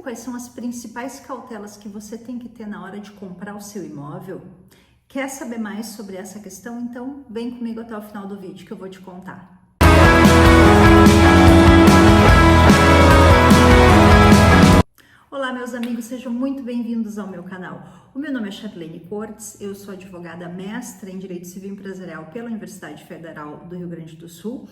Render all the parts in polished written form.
quais são as principais cautelas que você tem que ter na hora de comprar o seu imóvel? Quer saber mais sobre essa questão? Então vem comigo até o final do vídeo que eu vou te contar. Olá, meus amigos, sejam muito bem-vindos ao meu canal. O meu nome é Charlene Cortes, eu sou advogada mestra em Direito Civil Empresarial pela Universidade Federal do Rio Grande do Sul.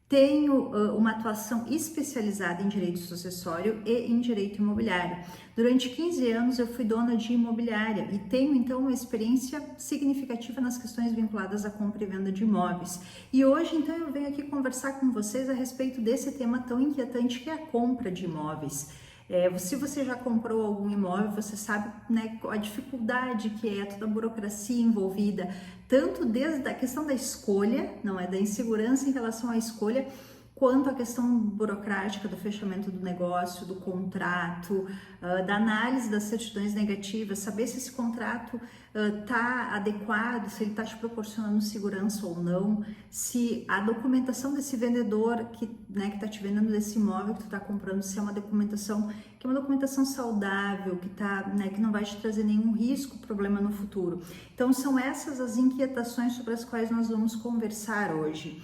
Tenho uma atuação especializada em direito sucessório e em direito imobiliário. Durante 15 anos eu fui dona de imobiliária e tenho então uma experiência significativa nas questões vinculadas à compra e venda de imóveis. E hoje então eu venho aqui conversar com vocês a respeito desse tema tão inquietante que é a compra de imóveis. Se você já comprou algum imóvel, você sabe, né, a dificuldade que é, toda a burocracia envolvida, tanto desde a questão da escolha, não é, da insegurança em relação à escolha, quanto a questão burocrática do fechamento do negócio, do contrato, da análise das certidões negativas, saber se esse contrato está adequado, se ele está te proporcionando segurança ou não, se a documentação desse vendedor que está te vendendo desse imóvel que tu está comprando, se é uma documentação que é uma documentação saudável, que não vai te trazer nenhum risco, problema no futuro. Então são essas as inquietações sobre as quais nós vamos conversar hoje.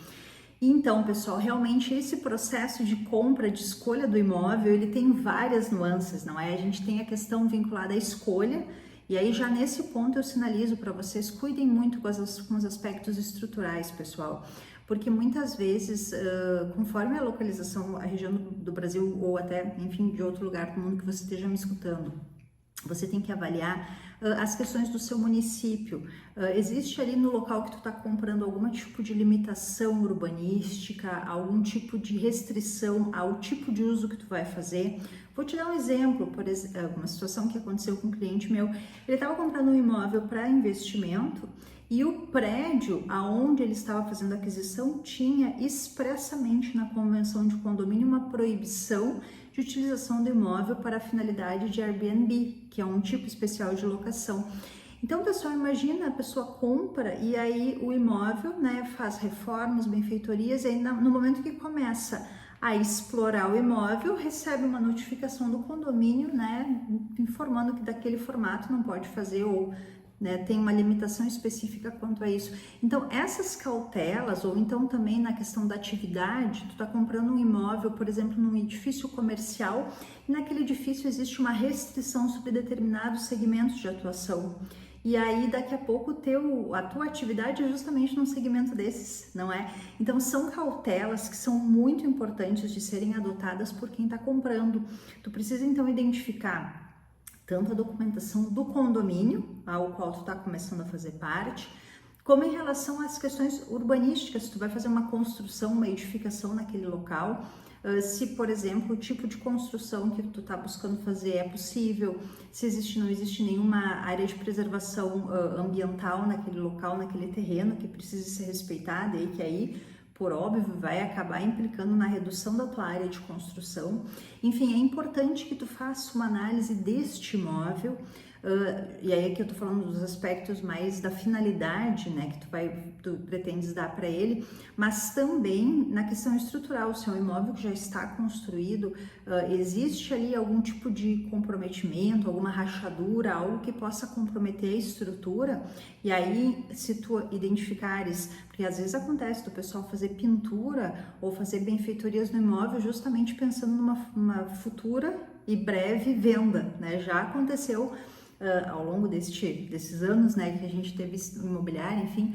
Então, pessoal, realmente esse processo de compra, de escolha do imóvel, ele tem várias nuances, não é? A gente tem a questão vinculada à escolha, e aí já nesse ponto eu sinalizo para vocês, cuidem muito com os aspectos estruturais, pessoal, porque muitas vezes, conforme a localização, a região do Brasil ou até, enfim, de outro lugar do mundo que você esteja me escutando, você tem que avaliar as questões do seu município. Existe ali no local que tu está comprando algum tipo de limitação urbanística, algum tipo de restrição ao tipo de uso que tu vai fazer? Vou te dar um exemplo, por exemplo, uma situação que aconteceu com um cliente meu. Ele estava comprando um imóvel para investimento e o prédio aonde ele estava fazendo a aquisição tinha expressamente na convenção de condomínio uma proibição de utilização do imóvel para a finalidade de Airbnb, que é um tipo especial de locação. Então, pessoal, imagina, a pessoa compra e aí o imóvel, né, faz reformas, benfeitorias, e aí no momento que começa a explorar o imóvel, recebe uma notificação do condomínio, né, informando que daquele formato não pode fazer ou tem uma limitação específica quanto a isso. Então, essas cautelas, ou então também na questão da atividade, tu tá comprando um imóvel, por exemplo, num edifício comercial, e naquele edifício existe uma restrição sobre determinados segmentos de atuação. E aí, daqui a pouco, a tua atividade é justamente num segmento desses, não é? Então, são cautelas que são muito importantes de serem adotadas por quem está comprando. Tu precisa, então, identificar tanto a documentação do condomínio, ao qual tu está começando a fazer parte, como em relação às questões urbanísticas, se tu vai fazer uma construção, uma edificação naquele local, se, por exemplo, o tipo de construção que tu está buscando fazer é possível, se não existe nenhuma área de preservação ambiental naquele local, naquele terreno que precise ser respeitada e que aí, por óbvio, vai acabar implicando na redução da tua área de construção. Enfim, é importante que tu faça uma análise deste imóvel, e aí aqui eu tô falando dos aspectos mais da finalidade, né, que tu pretendes dar para ele, mas também na questão estrutural, se é um imóvel que já está construído, existe ali algum tipo de comprometimento, alguma rachadura, algo que possa comprometer a estrutura, e aí se tu identificares, porque às vezes acontece do pessoal fazer pintura ou fazer benfeitorias no imóvel justamente pensando numa futura e breve venda, né, já aconteceu ao longo desses anos, né, que a gente teve imobiliário, enfim,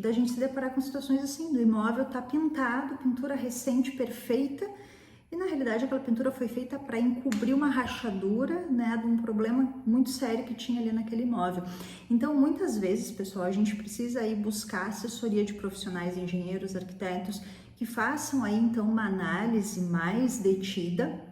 da gente se deparar com situações assim, do imóvel tá pintado, pintura recente, perfeita, e na realidade aquela pintura foi feita para encobrir uma rachadura, né, de um problema muito sério que tinha ali naquele imóvel. Então, muitas vezes, pessoal, a gente precisa aí buscar assessoria de profissionais, engenheiros, arquitetos, que façam aí então uma análise mais detida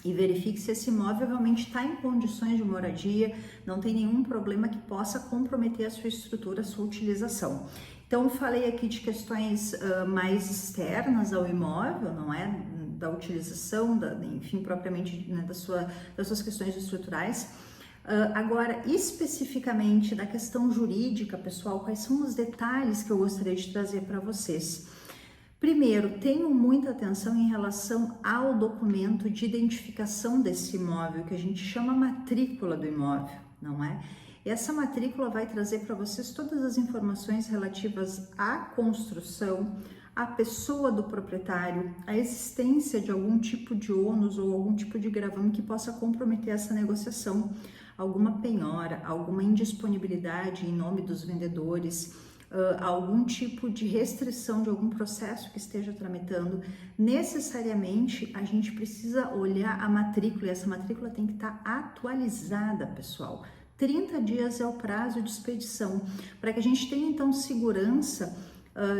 e verifique se esse imóvel realmente está em condições de moradia, não tem nenhum problema que possa comprometer a sua estrutura, a sua utilização. Então, falei aqui de questões mais externas ao imóvel, não é? Da utilização, enfim, propriamente, né, das suas questões estruturais. Agora, especificamente da questão jurídica, pessoal, quais são os detalhes que eu gostaria de trazer para vocês? Primeiro, tenham muita atenção em relação ao documento de identificação desse imóvel, que a gente chama matrícula do imóvel, não é? Essa matrícula vai trazer para vocês todas as informações relativas à construção, à pessoa do proprietário, à existência de algum tipo de ônus ou algum tipo de gravame que possa comprometer essa negociação, alguma penhora, alguma indisponibilidade em nome dos vendedores, algum tipo de restrição de algum processo que esteja tramitando. Necessariamente a gente precisa olhar a matrícula e essa matrícula tem que estar atualizada, pessoal. 30 dias é o prazo de expedição, para que a gente tenha então segurança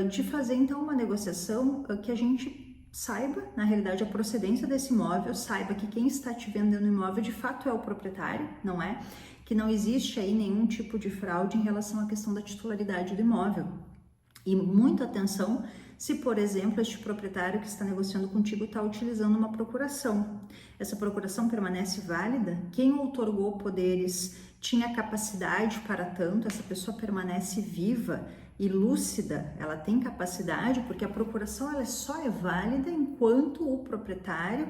de fazer então uma negociação que a gente saiba, na realidade, a procedência desse imóvel, saiba que quem está te vendendo o imóvel de fato é o proprietário, não é? Que não existe aí nenhum tipo de fraude em relação à questão da titularidade do imóvel. E muita atenção se, por exemplo, este proprietário que está negociando contigo está utilizando uma procuração. Essa procuração permanece válida? Quem outorgou poderes tinha capacidade para tanto? Essa pessoa permanece viva e lúcida? Ela tem capacidade? Porque a procuração ela só é válida enquanto o proprietário,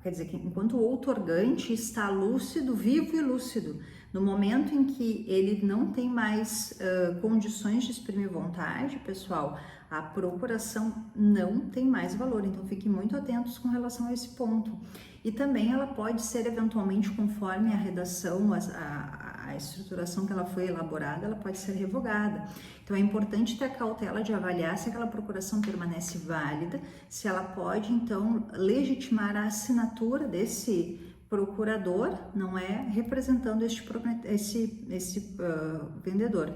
quer dizer, enquanto o outorgante está lúcido, vivo e lúcido. No momento em que ele não tem mais condições de exprimir vontade, pessoal, a procuração não tem mais valor. Então, fiquem muito atentos com relação a esse ponto. E também ela pode ser eventualmente, conforme a redação, a estruturação que ela foi elaborada, ela pode ser revogada. Então, é importante ter a cautela de avaliar se aquela procuração permanece válida, se ela pode, então, legitimar a assinatura desse procurador, não é, representando esse vendedor.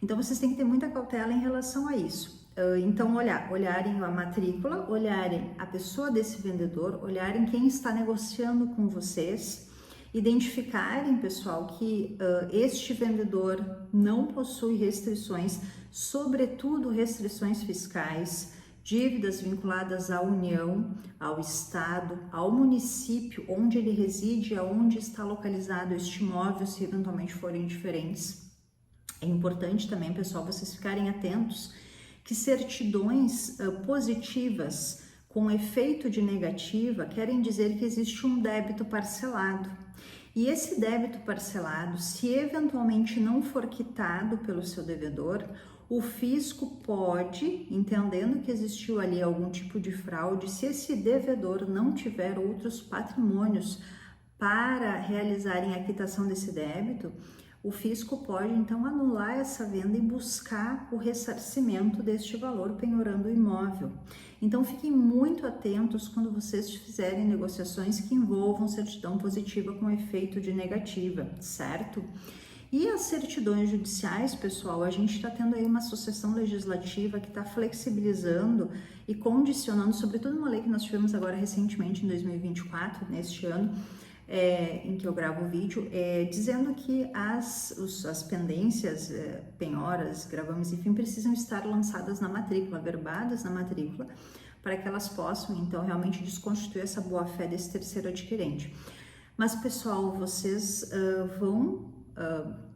Então, vocês têm que ter muita cautela em relação a isso. Então, olharem a matrícula, olharem a pessoa desse vendedor, olharem quem está negociando com vocês, identificarem, pessoal, que este vendedor não possui restrições, sobretudo restrições fiscais, dívidas vinculadas à União, ao Estado, ao município onde ele reside, aonde está localizado este imóvel, se eventualmente forem diferentes. É importante também, pessoal, vocês ficarem atentos que certidões positivas com efeito de negativa querem dizer que existe um débito parcelado. E esse débito parcelado, se eventualmente não for quitado pelo seu devedor, o fisco pode, entendendo que existiu ali algum tipo de fraude, se esse devedor não tiver outros patrimônios para realizarem a quitação desse débito, o fisco pode então anular essa venda e buscar o ressarcimento deste valor penhorando o imóvel. Então fiquem muito atentos quando vocês fizerem negociações que envolvam certidão positiva com efeito de negativa, certo? E as certidões judiciais, pessoal, a gente está tendo aí uma sucessão legislativa que está flexibilizando e condicionando, sobretudo uma lei que nós tivemos agora recentemente em 2024, neste ano, em que eu gravo o vídeo, dizendo que as pendências, penhoras, gravames, enfim, precisam estar lançadas na matrícula, verbadas na matrícula, para que elas possam, então, realmente desconstituir essa boa-fé desse terceiro adquirente. Mas, pessoal, vocês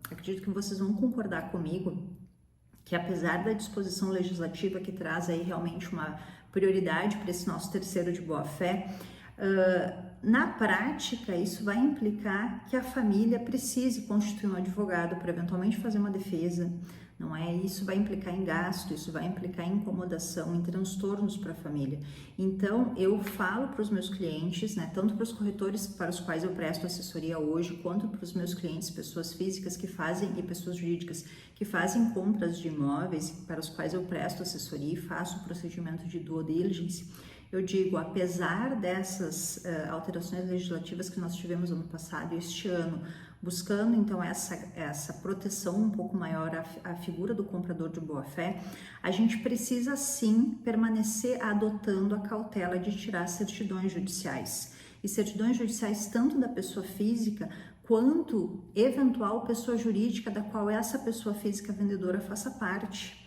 acredito que vocês vão concordar comigo que, apesar da disposição legislativa que traz aí realmente uma prioridade para esse nosso terceiro de boa-fé, na prática, isso vai implicar que a família precise constituir um advogado para eventualmente fazer uma defesa, não é? Isso vai implicar em gasto, isso vai implicar em incomodação, em transtornos para a família. Então, eu falo para os meus clientes, né, tanto para os corretores para os quais eu presto assessoria hoje, quanto para os meus clientes, pessoas físicas que fazem e pessoas jurídicas que fazem compras de imóveis, para os quais eu presto assessoria e faço o procedimento de due diligence. Eu digo, apesar dessas alterações legislativas que nós tivemos ano passado e este ano, buscando então essa proteção um pouco maior à figura do comprador de boa-fé, a gente precisa sim permanecer adotando a cautela de tirar certidões judiciais. E certidões judiciais tanto da pessoa física quanto eventual pessoa jurídica da qual essa pessoa física vendedora faça parte.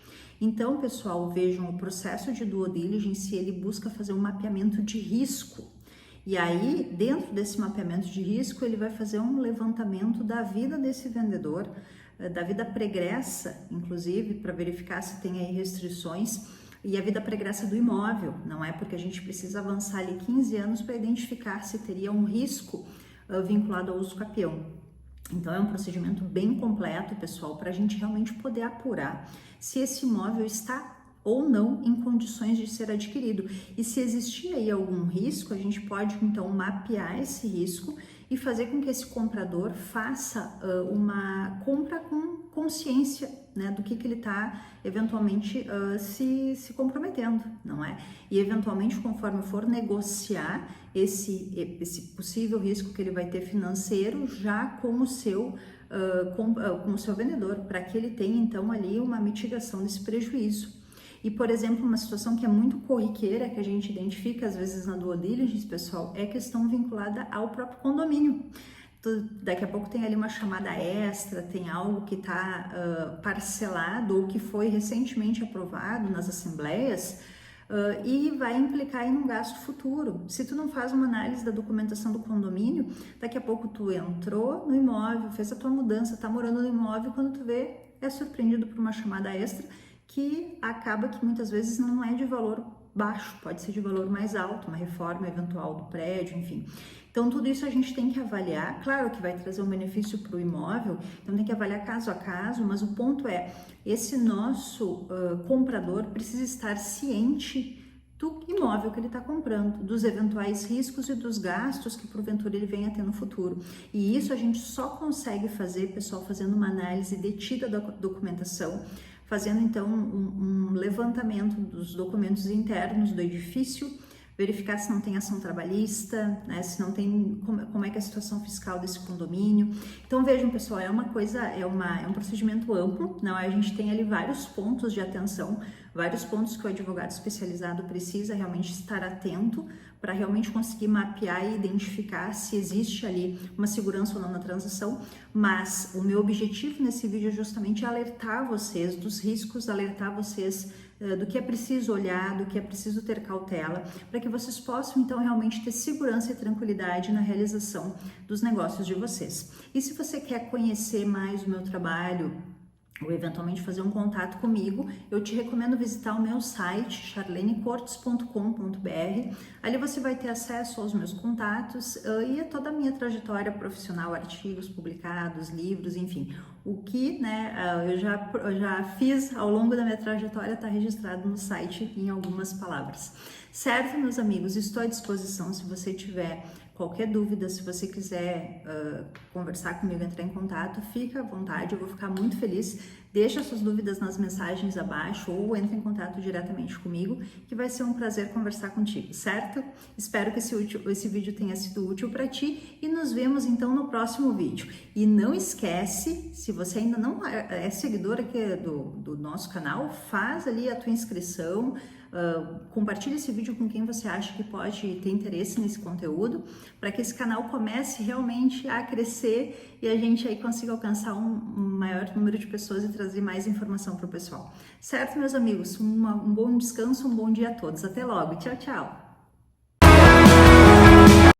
Então, pessoal, vejam, o processo de due diligence, ele busca fazer um mapeamento de risco. E aí, dentro desse mapeamento de risco, ele vai fazer um levantamento da vida desse vendedor, da vida pregressa, inclusive, para verificar se tem aí restrições e a vida pregressa do imóvel, não é? Porque a gente precisa avançar ali 15 anos para identificar se teria um risco vinculado ao uso capião. Então é um procedimento bem completo, pessoal, para a gente realmente poder apurar se esse imóvel está ou não em condições de ser adquirido. E se existir aí algum risco, a gente pode então mapear esse risco e fazer com que esse comprador faça uma compra com consciência, né, do que ele está eventualmente se comprometendo, não é? E eventualmente, conforme for negociar esse possível risco que ele vai ter financeiro, já com o seu vendedor, para que ele tenha então ali uma mitigação desse prejuízo. E, por exemplo, uma situação que é muito corriqueira, que a gente identifica às vezes na due diligence, pessoal, é questão vinculada ao próprio condomínio. Daqui a pouco tem ali uma chamada extra, tem algo que está parcelado ou que foi recentemente aprovado nas assembleias e vai implicar em um gasto futuro. Se tu não faz uma análise da documentação do condomínio, daqui a pouco tu entrou no imóvel, fez a tua mudança, tá morando no imóvel, quando tu vê, é surpreendido por uma chamada extra que acaba que muitas vezes não é de valor baixo, pode ser de valor mais alto, uma reforma eventual do prédio, enfim. Então tudo isso a gente tem que avaliar, claro que vai trazer um benefício para o imóvel, então tem que avaliar caso a caso, mas o ponto é, esse nosso comprador precisa estar ciente do imóvel que ele está comprando, dos eventuais riscos e dos gastos que porventura ele venha a ter no futuro. E isso a gente só consegue fazer, pessoal, fazendo uma análise detida da documentação, fazendo então um levantamento dos documentos internos do edifício, verificar se não tem ação trabalhista, né, se não tem, como é que é a situação fiscal desse condomínio. Então vejam, pessoal, é um procedimento amplo, não é? A gente tem ali vários pontos de atenção, vários pontos que o advogado especializado precisa realmente estar atento para realmente conseguir mapear e identificar se existe ali uma segurança ou não na transação, mas o meu objetivo nesse vídeo é justamente alertar vocês dos riscos, alertar vocês do que é preciso olhar, do que é preciso ter cautela, para que vocês possam então realmente ter segurança e tranquilidade na realização dos negócios de vocês. E se você quer conhecer mais o meu trabalho, ou eventualmente fazer um contato comigo, eu te recomendo visitar o meu site charlenecortes.com.br. Ali você vai ter acesso aos meus contatos e a toda a minha trajetória profissional, artigos publicados, livros, enfim. O que eu já fiz ao longo da minha trajetória está registrado no site em algumas palavras. Certo, meus amigos? Estou à disposição se você tiver qualquer dúvida, se você quiser conversar comigo, entrar em contato, fica à vontade, eu vou ficar muito feliz. Deixa suas dúvidas nas mensagens abaixo ou entre em contato diretamente comigo, que vai ser um prazer conversar contigo, certo? Espero que esse vídeo tenha sido útil para ti e nos vemos então no próximo vídeo. E não esquece, se você ainda não é seguidor aqui do nosso canal, faz ali a tua inscrição, compartilhe esse vídeo com quem você acha que pode ter interesse nesse conteúdo, para que esse canal comece realmente a crescer e a gente aí consiga alcançar um maior número de pessoas e trazer mais informação para o pessoal. Certo, meus amigos? Um bom descanso, um bom dia a todos. Até logo. Tchau, tchau!